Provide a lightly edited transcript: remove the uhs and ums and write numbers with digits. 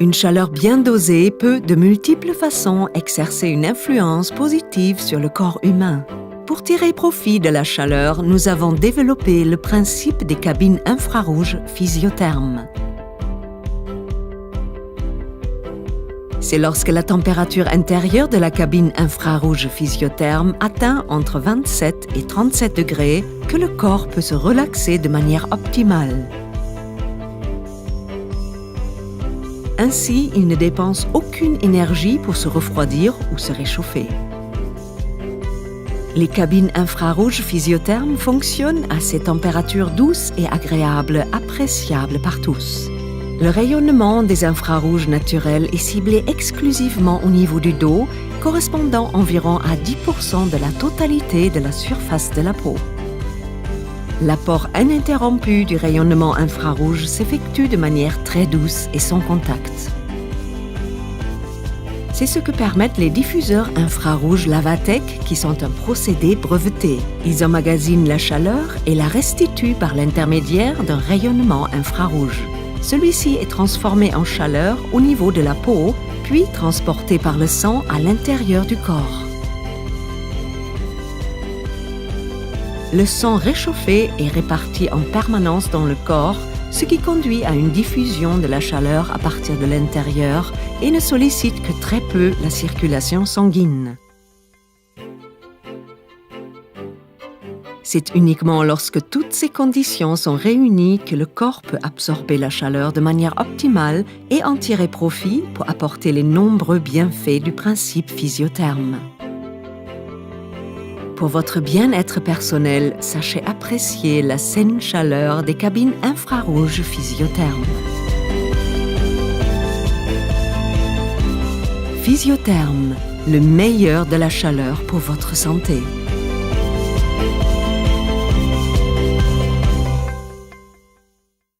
Une chaleur bien dosée peut, de multiples façons, exercer une influence positive sur le corps humain. Pour tirer profit de la chaleur, nous avons développé le principe des cabines infrarouges physiothermes. C'est lorsque la température intérieure de la cabine infrarouge physiotherme atteint entre 27 et 37 degrés que le corps peut se relaxer de manière optimale. Ainsi, il ne dépense aucune énergie pour se refroidir ou se réchauffer. Les cabines infrarouges physiothermes fonctionnent à ces températures douces et agréables, appréciables par tous. Le rayonnement des infrarouges naturels est ciblé exclusivement au niveau du dos, correspondant environ à 10% de la totalité de la surface de la peau. L'apport ininterrompu du rayonnement infrarouge s'effectue de manière très douce et sans contact. C'est ce que permettent les diffuseurs infrarouges Lavatec qui sont un procédé breveté. Ils emmagasinent la chaleur et la restituent par l'intermédiaire d'un rayonnement infrarouge. Celui-ci est transformé en chaleur au niveau de la peau, puis transporté par le sang à l'intérieur du corps. Le sang réchauffé est réparti en permanence dans le corps, ce qui conduit à une diffusion de la chaleur à partir de l'intérieur et ne sollicite que très peu la circulation sanguine. C'est uniquement lorsque toutes ces conditions sont réunies que le corps peut absorber la chaleur de manière optimale et en tirer profit pour apporter les nombreux bienfaits du principe physiotherme. Pour votre bien-être personnel, sachez apprécier la saine chaleur des cabines infrarouges physiothermes. Physiotherme, le meilleur de la chaleur pour votre santé.